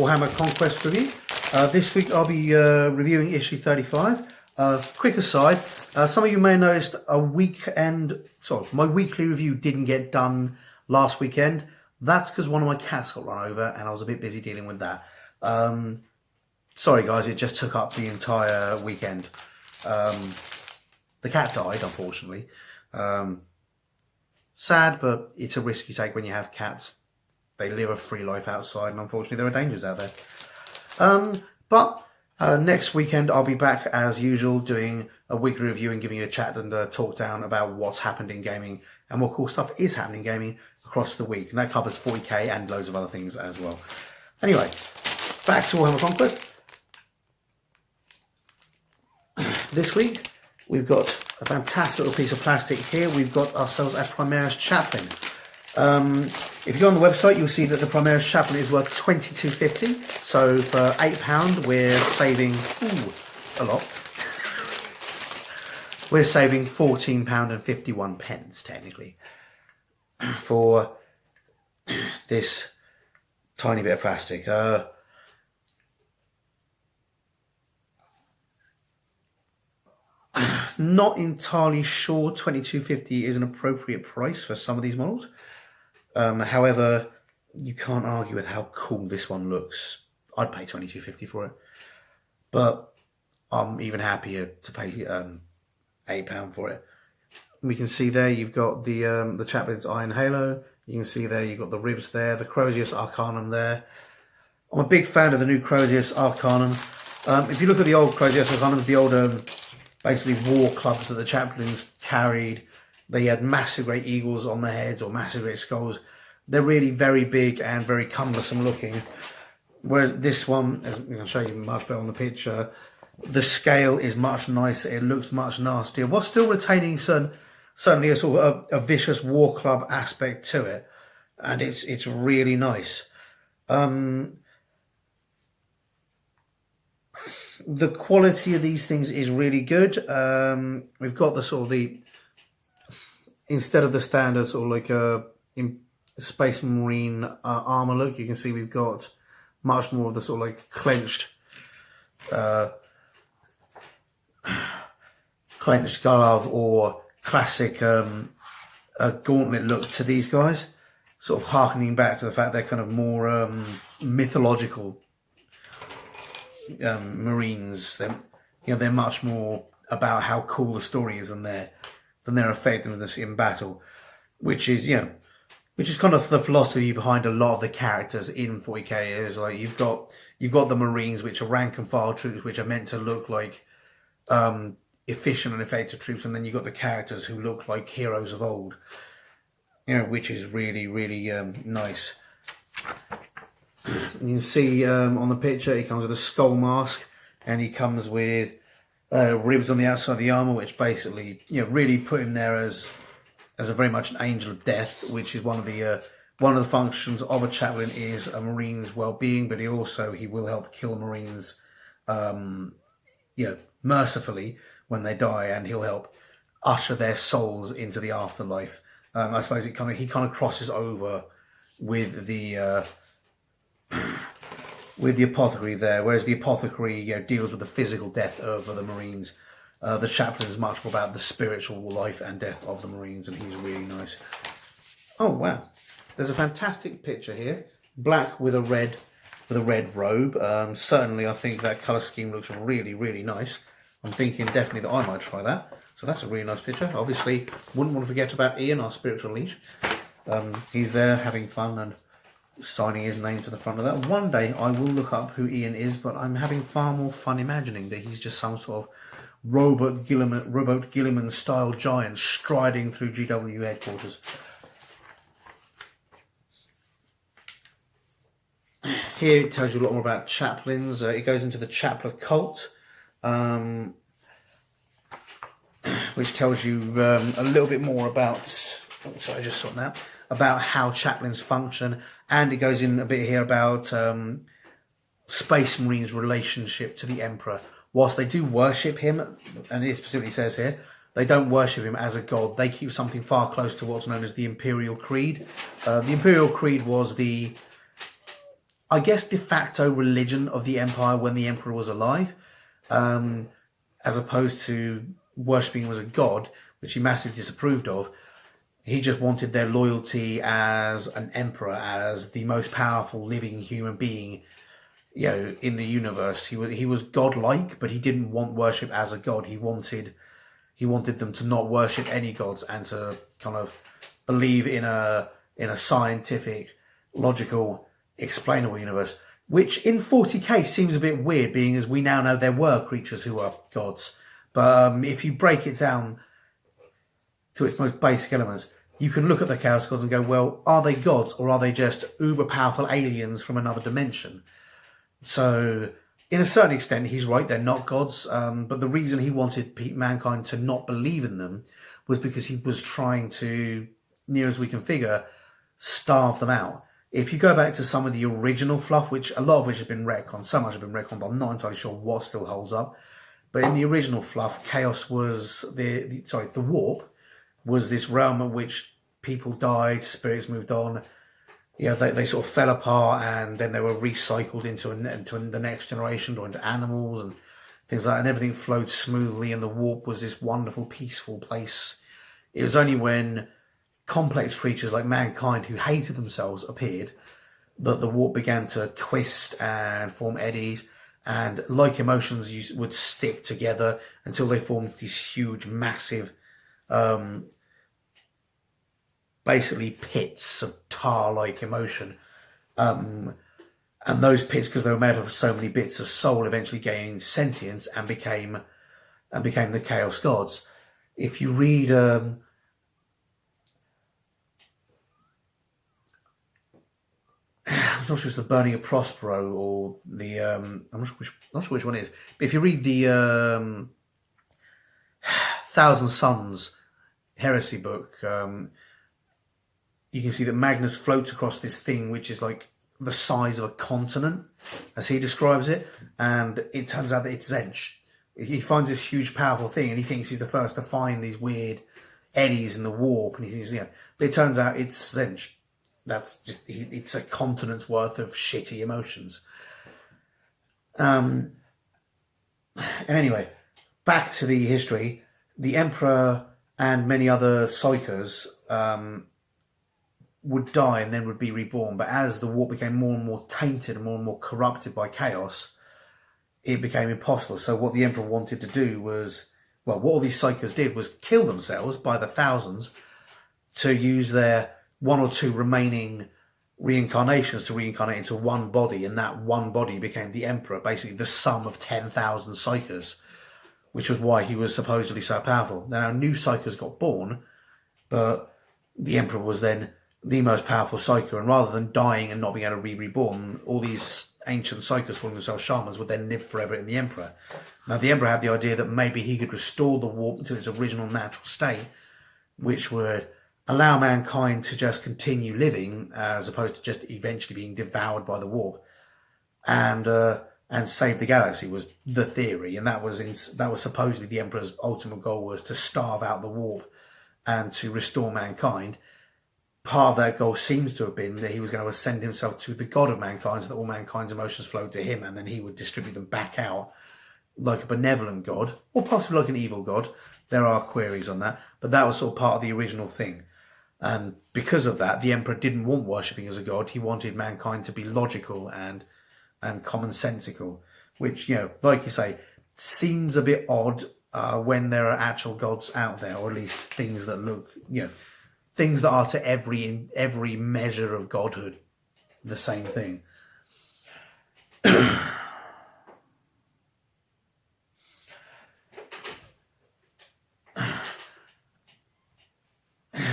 Warhammer Conquest review. This week I'll be reviewing issue 35. Quick aside, some of you may have noticed my weekly review didn't get done last weekend. That's because one of my cats got run over and I was a bit busy dealing with that. Sorry guys, it just took up the entire weekend. The cat died, unfortunately. Sad, but it's a risk you take when you have cats. They live a free life outside, and unfortunately there are dangers out there. But next weekend I'll be back as usual, doing a weekly review and giving you a chat and a talk down about what's happened in gaming and what cool stuff is happening in gaming across the week. And that covers 40k and loads of other things as well. Anyway, back to Warhammer Conquest. This week we've got a fantastic little piece of plastic here. We've got ourselves a Primaris Chaplain. If you go on the website, you'll see that the Primaris Chaplain is worth £22.50. So for £8, we're saving a lot. We're saving £14.51 technically for this tiny bit of plastic. Not entirely sure £22.50 is an appropriate price for some of these models. However, you can't argue with how cool this one looks. I'd pay £22.50 for it, but I'm even happier to pay £8 for it. We can see there you've got the Chaplain's Iron Halo. You can see there you've got the ribs there, the Crozius Arcanum there. I'm a big fan of the new Crozius Arcanum. If you look at the old Crozius Arcanum, the old basically war clubs that the Chaplains carried, they had massive great eagles on their heads or massive great skulls. They're really very big and very cumbersome looking. Whereas this one, as I'm going to show you much better on the picture, the scale is much nicer. It looks much nastier, while still retaining certainly a sort of a vicious war club aspect to it, and it's really nice. The quality of these things is really good. We've got the sort of instead of the standard sort of like a Space Marine armor look, you can see we've got much more of the sort of like clenched glove or classic gauntlet look to these guys, sort of harkening back to the fact they're kind of more mythological Marines. They're much more about how cool the story is than their effectiveness in battle, which is kind of the philosophy behind a lot of the characters in 40k. Is like you've got the Marines, which are rank and file troops, which are meant to look like efficient and effective troops, and then you've got the characters who look like heroes of old, which is really, really nice. You can see on the picture he comes with a skull mask, and he comes with ribs on the outside of the armor, which basically really put him there as a very much an angel of death, which is one of the functions of a chaplain is a Marine's well-being, but he will help kill Marines mercifully when they die, and he'll help usher their souls into the afterlife. I suppose he kind of crosses over with the apothecary there, whereas the apothecary deals with the physical death of the Marines. The chaplain is much more about the spiritual life and death of the Marines, and he's really nice. Oh wow, there's a fantastic picture here, black with a red robe. Certainly I think that colour scheme looks really, really nice. I'm thinking definitely that I might try that. So that's a really nice picture. Obviously wouldn't want to forget about Ian, our spiritual leech. He's there having fun and signing his name to the front of that. One day I will look up who Ian is, but I'm having far more fun imagining that he's just some sort of Robert Gilliman style giant striding through GW headquarters. Here it tells you a lot more about chaplains. It goes into the Chapler cult, which tells you a little bit more about about how chaplains function, and it goes in a bit here about Space Marines' relationship to the Emperor. Whilst they do worship him, and it specifically says here, they don't worship him as a god. They keep something far close to what's known as the Imperial Creed. The Imperial Creed was the I guess, de facto religion of the Empire when the Emperor was alive, as opposed to worshipping him as a god, which he massively disapproved of. He just wanted their loyalty as an emperor, as the most powerful living human being, in the universe. He was godlike, but he didn't want worship as a god. He wanted them to not worship any gods and to kind of believe in a scientific, logical, explainable universe. Which in 40k seems a bit weird, being as we now know there were creatures who are gods. But if you break it down to its most basic elements, you can look at the Chaos Gods and go, well, are they gods or are they just uber powerful aliens from another dimension? So, in a certain extent, he's right, they're not gods. But the reason he wanted mankind to not believe in them was because he was trying to, near as we can figure, starve them out. If you go back to some of the original fluff, which a lot of which has been retconned, so much has been retconned, but I'm not entirely sure what still holds up. But in the original fluff, Chaos was the Warp was this realm in which people died, spirits moved on. They sort of fell apart, and then they were recycled into the next generation, or into animals and things like that, and everything flowed smoothly, and the Warp was this wonderful, peaceful place. It was only when complex creatures like mankind who hated themselves appeared that the Warp began to twist and form eddies, and like emotions would stick together until they formed these huge, massive, basically pits of tar-like emotion. And those pits, because they were made of so many bits of soul, eventually gained sentience and became the Chaos Gods. If you read I'm not sure it's the Burning of Prospero or the I'm not sure which one it is. But if you read the Thousand Suns heresy book, you can see that Magnus floats across this thing which is like the size of a continent, as he describes it, and it turns out that it's Zench. He finds this huge, powerful thing, and he thinks he's the first to find these weird eddies in the warp, and he thinks, but it turns out it's Zench. That's just, it's a continent's worth of shitty emotions. And anyway, back to the history. The Emperor and many other Psychers would die and then would be reborn. But as the warp became more and more tainted and more corrupted by chaos, it became impossible. So what the Emperor wanted to do was, what all these Psychers did was kill themselves by the thousands to use their one or two remaining reincarnations to reincarnate into one body, and that one body became the Emperor, basically the sum of 10,000 Psychers, which was why he was supposedly so powerful. Now, new Psychers got born, but the Emperor was then the most powerful Psyker, and rather than dying and not being able to be reborn, all these ancient Psychers calling themselves shamans would then live forever in the Emperor. Now, the Emperor had the idea that maybe he could restore the warp to its original natural state, which would allow mankind to just continue living, as opposed to just eventually being devoured by the warp, and save the galaxy was the theory, and that was supposedly the Emperor's ultimate goal, was to starve out the warp and to restore mankind. Part of that goal seems to have been that he was going to ascend himself to the god of mankind, so that all mankind's emotions flowed to him, and then he would distribute them back out like a benevolent god, or possibly like an evil god. There are queries on that, but that was sort of part of the original thing. And because of that, the Emperor didn't want worshipping as a god. He wanted mankind to be logical and commonsensical, which, like you say, seems a bit odd when there are actual gods out there, or at least things that look, things that are to every measure of godhood the same thing.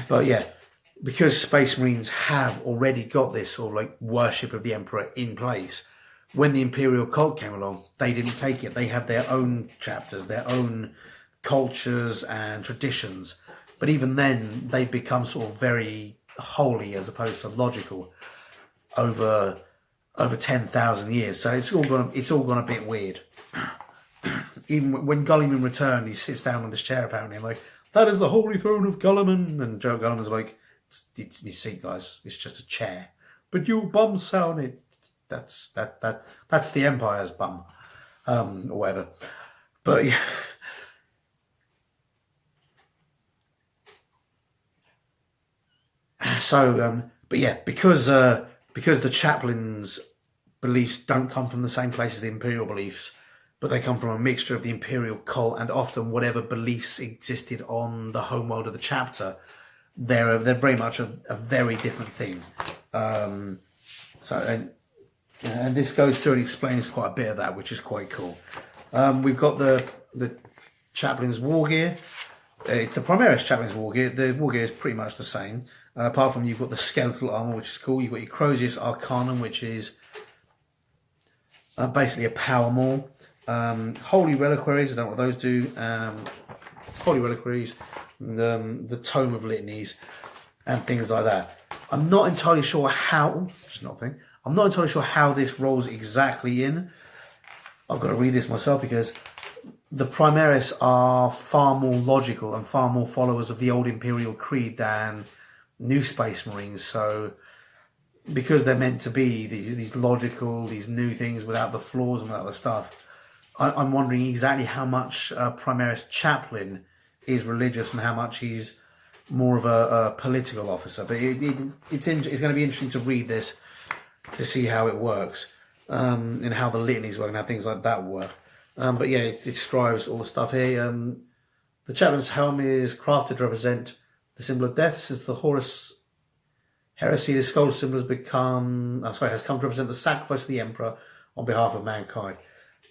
But yeah, because Space Marines have already got this sort of like worship of the Emperor in place, when the Imperial cult came along, they didn't take it. They have their own chapters, their own cultures and traditions. But even then, they become sort of very holy as opposed to logical over 10,000 years. So it's all gone a bit weird. Even when Gulliman returned, he sits down on this chair apparently, and like, that is the holy throne of Gulliman. And Joe Gulliman's like, it's me seat, guys. It's just a chair. But you bum sound it. that's the Empire's bum, or whatever. But yeah. So, but yeah, because the Chaplain's beliefs don't come from the same place as the Imperial beliefs, but they come from a mixture of the Imperial cult and often whatever beliefs existed on the homeworld of the chapter. They're very much a very different thing. And this goes through and explains quite a bit of that, which is quite cool. We've got the Chaplain's war gear. It's the Primaris Chaplain's war gear. The war gear is pretty much the same. Apart from you've got the skeletal armor, which is cool. You've got your Crozius Arcanum, which is basically a power maul. Holy Reliquaries, I don't know what those do. Holy Reliquaries, the Tome of Litanies, and things like that. I'm not entirely sure how. I'm not entirely sure how this rolls exactly in. I've got to read this myself because the Primaris are far more logical and far more followers of the old Imperial Creed than new Space Marines. So because they're meant to be these logical, these new things without the flaws and without the stuff, I'm wondering exactly how much Primaris Chaplain is religious and how much he's more of a political officer. But it's going to be interesting to read this to see how it works, and how the litanies work and how things like that work. But yeah, it describes all the stuff here. The Chaplain's helm is crafted to represent the symbol of death. Since the Horus heresy, the skull symbol has come to represent the sacrifice of the Emperor on behalf of mankind,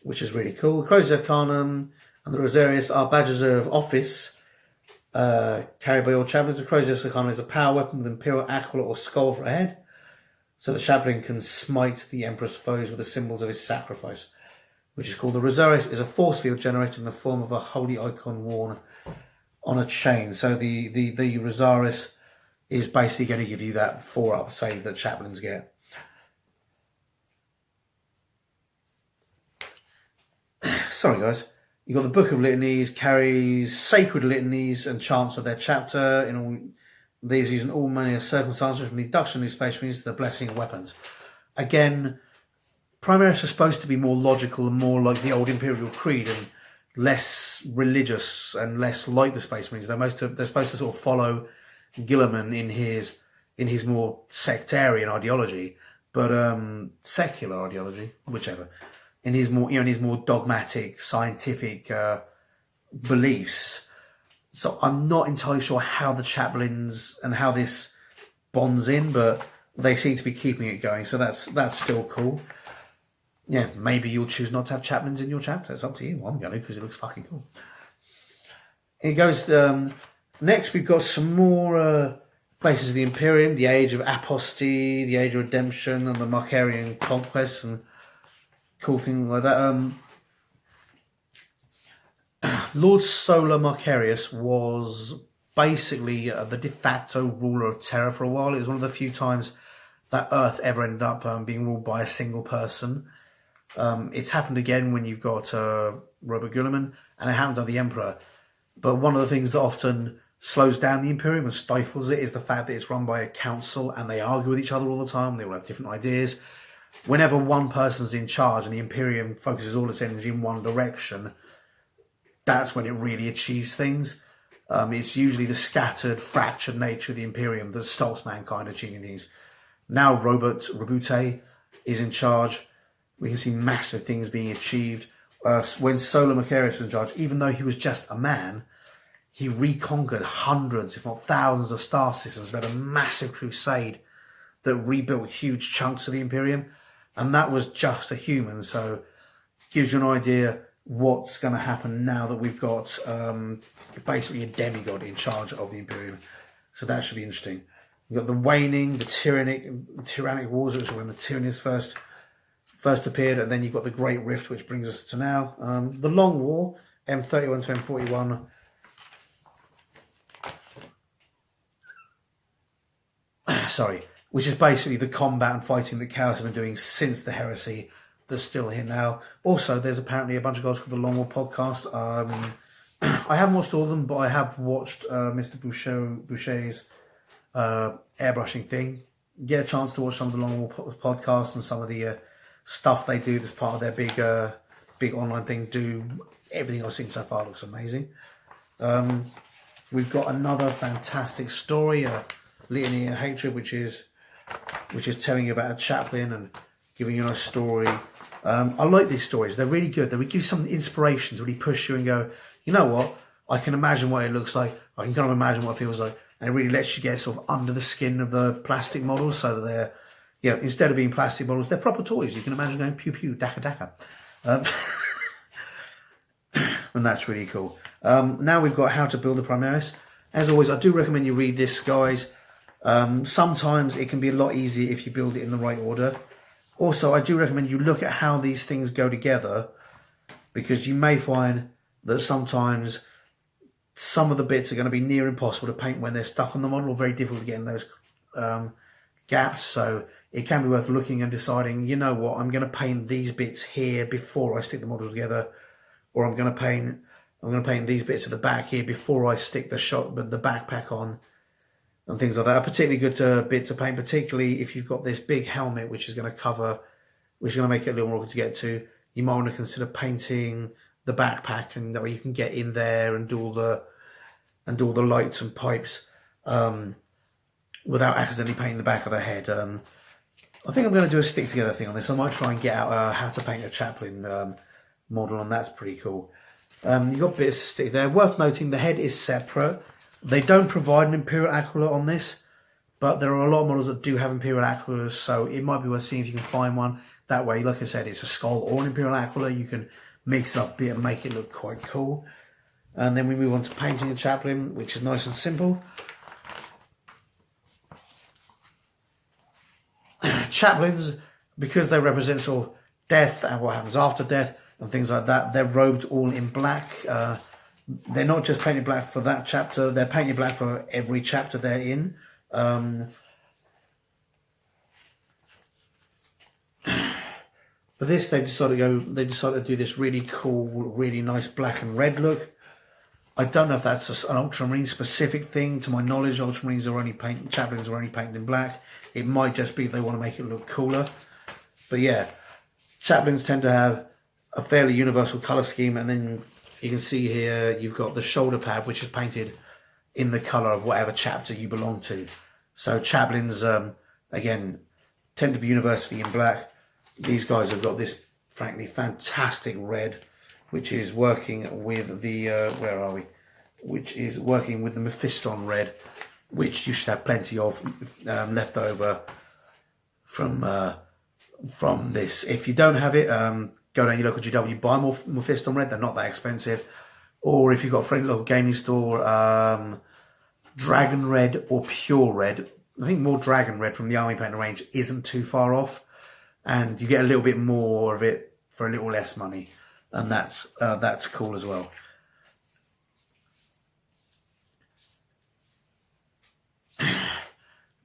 which is really cool. The Crozius Arcanum and the Rosarius are badges of office carried by all chaplains. The Crozius Arcanum is a power weapon with imperial aquila or skull for a head, so the chaplain can smite the Emperor's foes with the symbols of his sacrifice, which is cool. The Rosarius is a force field generated in the form of a holy icon worn on a chain. So the Rosarius is basically going to give you that 4-up save that chaplains get. Sorry guys. You've got the Book of Litanies, carries sacred litanies and chants of their chapter. In all these using all manner of circumstances, from the induction of Space Marines to the blessing of weapons. Again, Primaris are supposed to be more logical and more like the old Imperial Creed and less religious and less like the Space Marines. They're supposed to sort of follow Guilliman in his more sectarian ideology, but secular ideology, whichever. In his more dogmatic, scientific beliefs. So I'm not entirely sure how the chaplains and how this bonds in, but they seem to be keeping it going. So that's still cool. Yeah, maybe you'll choose not to have chaplains in your chapter. It's up to you. Well, I'm going to because it looks fucking cool. It goes. Next, we've got some more places of the Imperium, the Age of Apostasy, the Age of Redemption, and the Markarian Conquest, and cool things like that. Lord Solar Markarius was basically the de facto ruler of Terra for a while. It was one of the few times that Earth ever ended up being ruled by a single person. It's happened again when you've got Robert Guilliman, and it happened to the Emperor. But one of the things that often slows down the Imperium and stifles it is the fact that it's run by a council and they argue with each other all the time. They all have different ideas. Whenever one person's in charge and the Imperium focuses all its energy in one direction, that's when it really achieves things. It's usually the scattered, fractured nature of the Imperium that stops mankind achieving things. Now Robert Rabute is in charge. We can see massive things being achieved. When Solar Macarius was in charge, even though he was just a man, he reconquered hundreds, if not thousands, of star systems. Led a massive crusade that rebuilt huge chunks of the Imperium. And that was just a human. So it gives you an idea what's going to happen now that we've got basically a demigod in charge of the Imperium. So that should be interesting. You've got the waning, the tyrannic wars, which are when the tyrannies first appeared, and then you've got the Great Rift, which brings us to now. The Long War, M31 to M41. Sorry, which is basically the combat and fighting that Chaos have been doing since the heresy that's still here now. Also, there's apparently a bunch of guys called the Long War podcast. I haven't watched all of them, but I have watched Mr. Boucher's airbrushing thing, get a chance to watch some of the Long War podcasts and some of the stuff they do as part of their big online thing, everything I've seen so far looks amazing. We've got another fantastic story, Litany of Hatred, which is telling you about a chaplain and giving you a nice story. I like these stories. They're really good. They would give you some inspiration to really push you and go, you know what? I can imagine what it looks like. I can kind of imagine what it feels like. And it really lets you get sort of under the skin of the plastic models so that they're, instead of being plastic models, they're proper toys. You can imagine going pew pew, daka daka. And that's really cool. Now we've got How to Build the Primaris. As always, I do recommend you read this, guys. Sometimes it can be a lot easier if you build it in the right order. Also, I do recommend you look at how these things go together, because you may find that sometimes some of the bits are going to be near impossible to paint when they're stuck on the model, or very difficult to get in those gaps. So it can be worth looking and deciding, you know what, I'm going to paint these bits here before I stick the model together, or I'm going to paint these bits at the back here before I stick the backpack on, and things like that. A particularly good bit to paint, particularly if you've got this big helmet, which is going to make it a little more awkward to get to. You might want to consider painting the backpack, and that way you can get in there and do all the lights and pipes without accidentally painting the back of the head. I think I'm going to do a stick together thing on this. I might try and get out how to paint a chaplain model, and that's pretty cool. You've got bits of stick there. Worth noting, the head is separate. They don't provide an Imperial Aquila on this, but there are a lot of models that do have Imperial Aquilas, so it might be worth seeing if you can find one. That way, like I said, it's a skull or an Imperial Aquila. You can mix up a bit and make it look quite cool. And then we move on to painting a chaplain, which is nice and simple. Chaplains, because they represent sort of death and what happens after death and things like that, they're robed all in black. They're not just painted black for that chapter, they're painted black for every chapter they're in. For this, they decided to do this really cool, really nice black and red look. I don't know if that's an Ultramarine specific thing. To my knowledge, Ultramarines are only chaplains are only painted in black. It might just be they want to make it look cooler. But yeah, chaplains tend to have a fairly universal colour scheme, and then you can see here you've got the shoulder pad, which is painted in the colour of whatever chapter you belong to. So chaplains, again, tend to be universally in black. These guys have got this, frankly, fantastic red, which is working with the, which is working with the Mephiston red, which you should have plenty of left over from this. If you don't have it, go down your local GW, buy more Mephiston red. They're not that expensive. Or if you've got a friendly local gaming store, Dragon red or pure red. I think more Dragon red from the Army Painter range isn't too far off, and you get a little bit more of it for a little less money, and that's cool as well.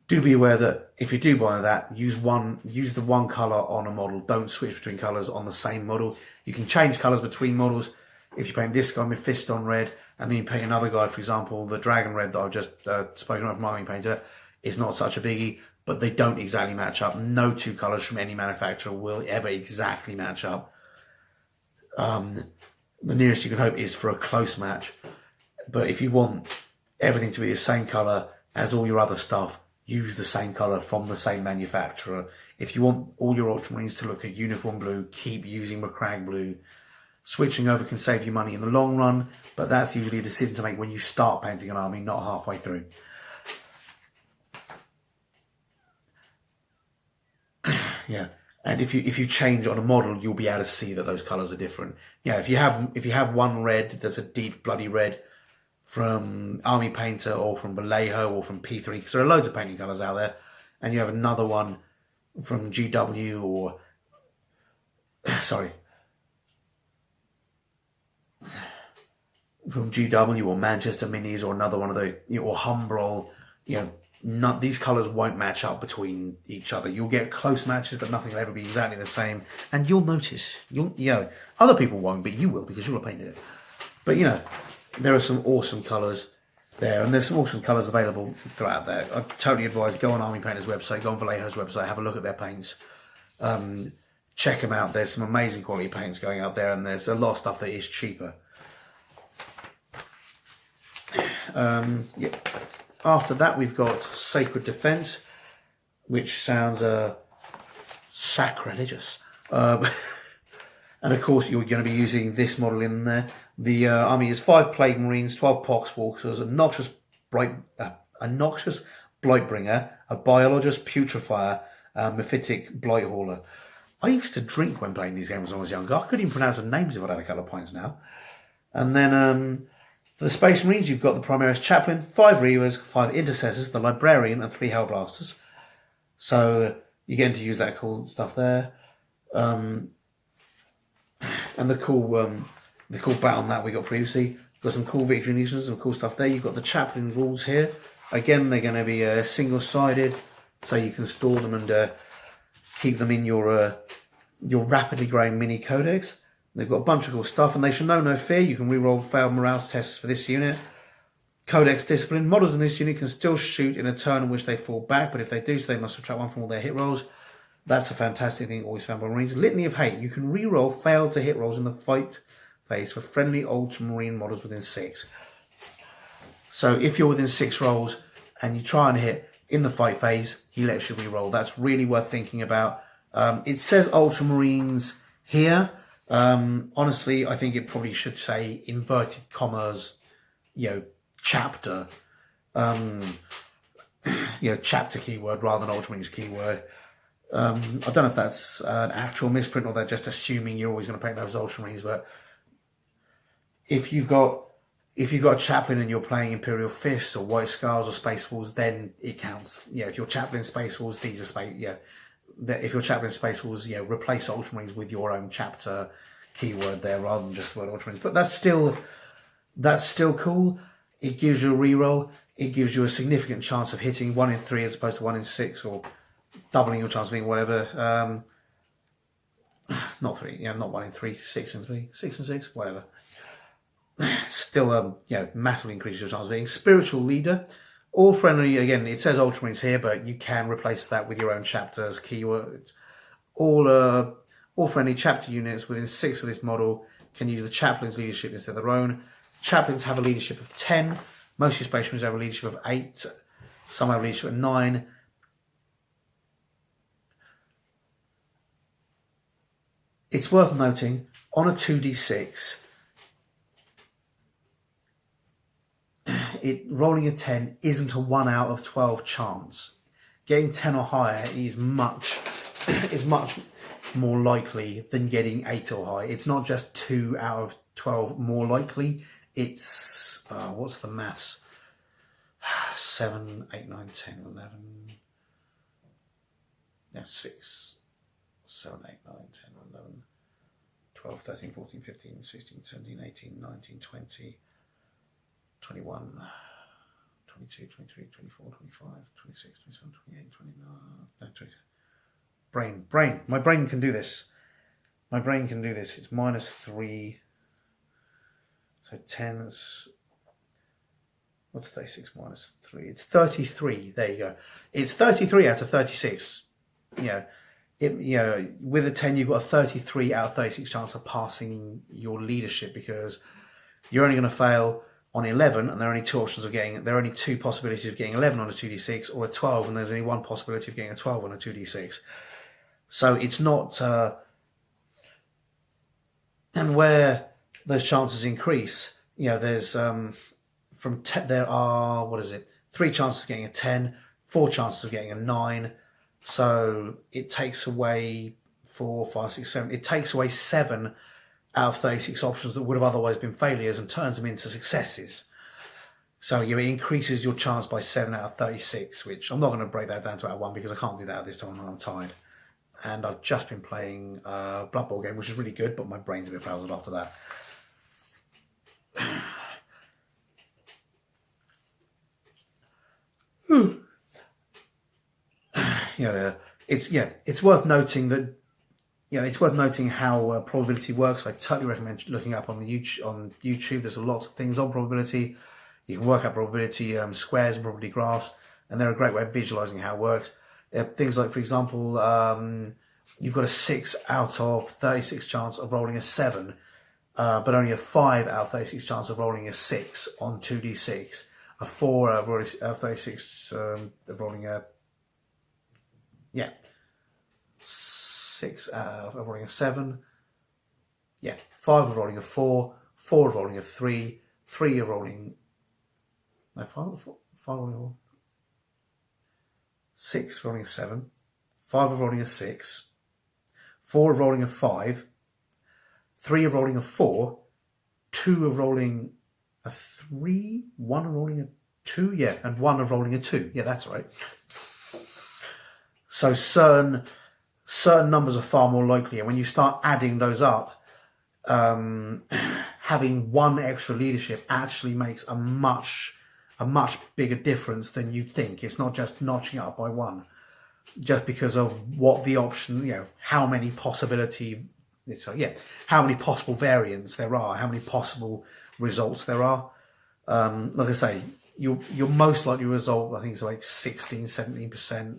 Do be aware that if you do buy that, use the one colour on a model. Don't switch between colours on the same model. You can change colours between models. If you paint this guy with Mephiston red, and then you paint another guy, for example, the Dragon red that I've just spoken of from Army Painter, it's not such a biggie, but they don't exactly match up. No two colours from any manufacturer will ever exactly match up. The nearest you can hope is for a close match. But if you want everything to be the same colour as all your other stuff, use the same colour from the same manufacturer. If you want all your Ultramarines to look a uniform blue, keep using Macragge blue. Switching over can save you money in the long run, but that's usually a decision to make when you start painting an army, not halfway through. Yeah, and if you change on a model, you'll be able to see that those colours are different. Yeah, if you have one red that's a deep bloody red from Army Painter or from Vallejo or from P3, because there are loads of painting colours out there, and you have another one from GW or from GW or Manchester Minis or another one of the, or Humbrol, these colours won't match up between each other. You'll get close matches, but nothing will ever be exactly the same. And you'll notice, other people won't, but you will, because you'll have painted it. But there are some awesome colours. there, and there's some awesome colours available throughout there. I totally advise go on Army Painter's website, go on Vallejo's website, have a look at their paints. Check them out. There's some amazing quality paints going out there, and there's a lot of stuff that is cheaper. Yeah. After that, we've got Sacred Defense, which sounds sacrilegious. And of course, you're going to be using this model in there. The army is 5 Plague Marines, 12 Poxwalkers, a noxious Blightbringer, a Biologist Putrefier, a Mephitic Blighthauler. I used to drink when playing these games when I was younger. I couldn't even pronounce the names if I'd had a couple of pints now. And then for the Space Marines, you've got the Primaris Chaplain, 5 Reavers, 5 Intercessors, the Librarian, and 3 Hellblasters. So you're getting to use that cool stuff there. And the cool battle that we got previously. Got some cool victory initiatives, some cool stuff there. You've got the Chaplain rules here. Again, they're going to be single-sided, so you can store them and keep them in your rapidly growing mini codex. They've got a bunch of cool stuff, and they should know no fear. You can reroll failed morale tests for this unit. Codex Discipline. Models in this unit can still shoot in a turn in which they fall back, but if they do so, they must subtract 1 from all their hit rolls. That's a fantastic thing always found by Marines. Litany of Hate. You can reroll failed to hit rolls in the fight phase for friendly Ultramarine models within 6. So if you're within 6 rolls and you try and hit in the fight phase, he lets you reroll. That's really worth thinking about. It says Ultramarines here. Honestly, I think it probably should say inverted commas, chapter. Chapter keyword rather than Ultramarines keyword. I don't know if that's an actual misprint or they're just assuming you're always going to paint those Ultramarines, but if you've got a Chaplain and you're playing Imperial Fists or White Scars or Space Wolves, then it counts. If you're Chaplain Space Wolves, these are Space. If you're Chaplain Space Wolves, replace Ultramarines with your own chapter keyword there rather than just the word Ultramarines. But that's still cool. It gives you a reroll. It gives you a significant chance of hitting 1 in 3 as opposed to 1 in 6, or doubling your chance of being whatever. Not 3. Not 1 in 3. 6 in 3. 6 and 6. Whatever. Still, massively increases your chance of being Spiritual Leader. All friendly, again, it says Ultramarines here, but you can replace that with your own chapters, keywords. All friendly chapter units within 6 of this model can use the Chaplain's leadership instead of their own. Chaplains have a leadership of 10. Most of your Space Marines have a leadership of 8. Some have a leadership of 9. It's worth noting, on a 2d6, rolling a 10 isn't a 1 out of 12 chance. Getting 10 or higher is much more likely than getting 8 or higher. It's not just 2 out of 12 more likely. It's what's the maths? 7, 8, 9, 10, 11. No, 6, 7, 8, 9, 10, 11, 12, 13, 14, 15, 16, 17, 18, 19, 20. 21, 22, 23, 24, 25, 26, 27, 28, 29, no, 20. Brain. My brain can do this. It's -3. So 10, what's 36 minus 3? It's 33. There you go. It's 33 out of 36. With a 10, you've got a 33 out of 36 chance of passing your leadership, because you're only going to fail on 11, and there are only 2 possibilities of getting 11 on a 2d6, or a 12, and there's only 1 possibility of getting a 12 on a 2d6. So it's not, and where those chances increase, there's there are 3 chances of getting a 10, 4 chances of getting a 9. So it takes away 4, 5, 6, 7. It takes away 7 out of 36 options that would have otherwise been failures and turns them into successes. So it increases your chance by 7 out of 36, which I'm not going to break that down to out of 1 because I can't do that at this time when I'm tired. And I've just been playing Blood Bowl game, which is really good, but my brain's a bit frazzled after that. It's worth noting that it's worth noting how probability works. I totally recommend looking up on YouTube. There's lots of things on probability. You can work out probability squares and probability graphs, and they're a great way of visualizing how it works. Things like, for example, you've got a 6 out of 36 chance of rolling a 7, but only a 5 out of 36 chance of rolling a 6 on 2d6. A 4 out of 36 of rolling a 6 out of rolling a 7. 5 of rolling a 4, 4 of rolling a 3, 3 of rolling 5 of rolling a 4, 6 rolling a 7, 5 of rolling a 6, 4 of rolling a 5, 3 of rolling a 4, 2 of rolling a 3, 1 of rolling a 2, and 1 of rolling a 2. Yeah, that's right. So certain numbers are far more likely, and when you start adding those up, having one extra leadership actually makes a much bigger difference than you think. It's not just notching it up by 1, just because of what the option, how many how many possible variants there are, how many possible results there are. Like I say, your most likely result, I think, is like 16-17%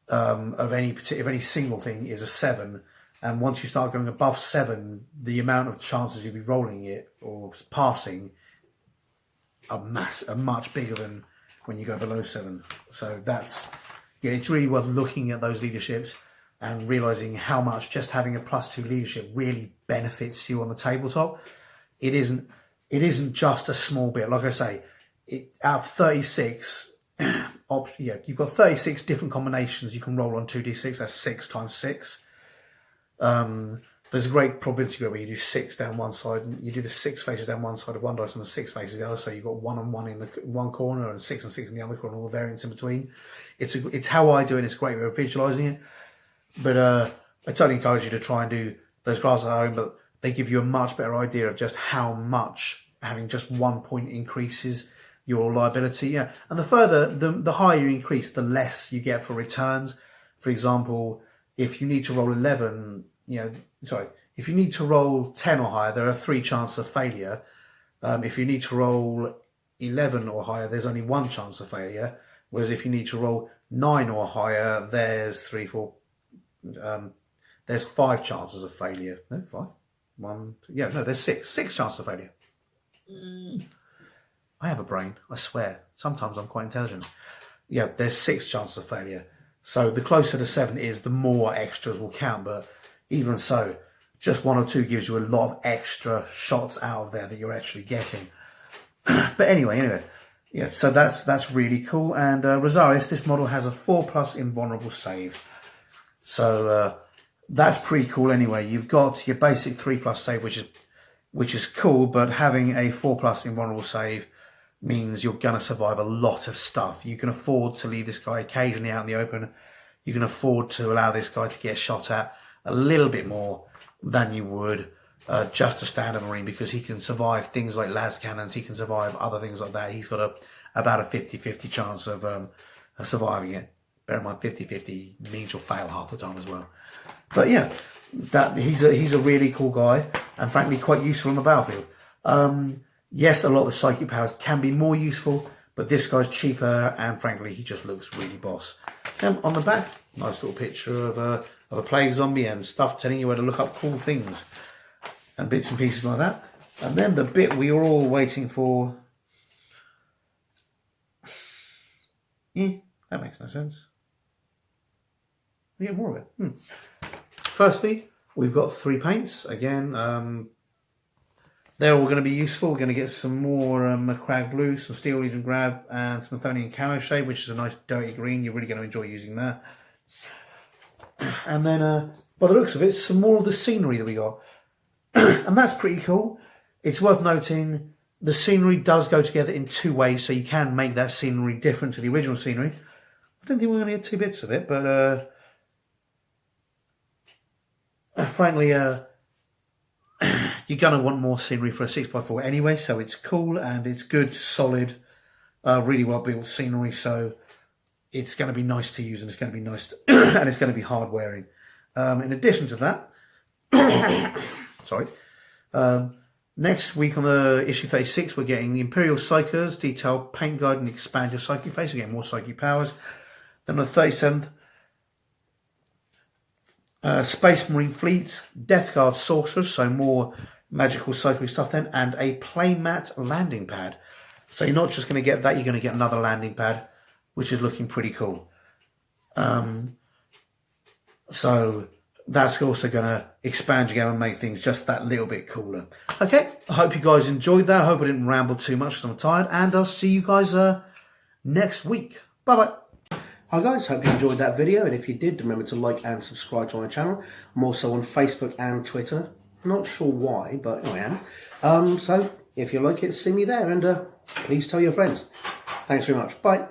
of any single thing is a 7. And once you start going above 7, the amount of chances you'll be rolling it or passing are much bigger than when you go below 7. So it's really worth looking at those leaderships and realizing how much just having a +2 leadership really benefits you on the tabletop. It isn't just a small bit. Like I say, out of 36 you've got 36 different combinations you can roll on 2d6. That's 6 times 6. There's a great probability where you do 6 down one side, and you do the 6 faces down one side of one dice and the 6 faces the other. So you've got 1 and 1 in the one corner and 6 and 6 in the other corner, all the variants in between. It's how I do it. It's a great way of visualizing it. But I totally encourage you to try and do those graphs at home. But they give you a much better idea of just how much having just 1 point increases your reliability. Yeah, and the higher you increase, the less you get for returns. For example, if you need to roll 11. If you need to roll 10 or higher, there are 3 chances of failure. If you need to roll 11 or higher, there's only 1 chance of failure. Whereas if you need to roll 9 or higher, there's 5 chances of failure. No, 5. 1. There's 6. 6 chances of failure. I have a brain, I swear. Sometimes I'm quite intelligent. There's 6 chances of failure. So the closer to 7 is, the more extras will count. But even so, just 1 or 2 gives you a lot of extra shots out of there that you're actually getting. But anyway, so that's really cool. And Rosaris, this model has a 4+ invulnerable save. So that's pretty cool anyway. You've got your basic 3+ save, which is cool, but having a 4+ invulnerable save means you're going to survive a lot of stuff. You can afford to leave this guy occasionally out in the open. You can afford to allow this guy to get shot at a little bit more than you would just a standard Marine, because he can survive things like las cannons. He can survive other things like that. He's got about a 50-50 chance of surviving it. Bear in mind, 50-50 means you'll fail half the time as well. But he's a really cool guy, and frankly quite useful on the battlefield. Yes, a lot of the psychic powers can be more useful, but this guy's cheaper, and frankly he just looks really boss. On the back, nice little picture of a plague zombie and stuff telling you where to look up cool things and bits and pieces like that. And then the bit we were all waiting for. That makes no sense. More of it. Firstly, we've got 3 paints. Again, they're all going to be useful. We're going to get some more Macragge Blue, some Steel Legion Grab, and some Athonian Camo Shade, which is a nice dirty green. You're really going to enjoy using that. And then, by the looks of it, some more of the scenery that we got. And that's pretty cool. It's worth noting the scenery does go together in 2 ways, so you can make that scenery different to the original scenery. I don't think we're going to get 2 bits of it, but frankly, you're going to want more scenery for a 6x4 anyway, so it's cool and it's good, solid, really well built scenery, so it's going to be nice to use, and it's going to be nice to and it's going to be hard wearing. In addition to that, Next week on the issue 36, we're getting the Imperial Psychers, detailed paint guide and expand your psyche phase. We're getting more psyche powers. Then on the 37th, Space Marine Fleets, Death Guard Sorcerers, so more magical psychic stuff then, and a playmat landing pad. So you're not just going to get that, you're going to get another landing pad, which is looking pretty cool. So that's also going to expand your game and make things just that little bit cooler. Okay, I hope you guys enjoyed that. I hope I didn't ramble too much because I'm tired. And I'll see you guys next week. Bye-bye. Hi guys, hope you enjoyed that video. And if you did, remember to like and subscribe to my channel. I'm also on Facebook and Twitter. Not sure why, but I am. So if you like it, see me there. And please tell your friends. Thanks very much. Bye.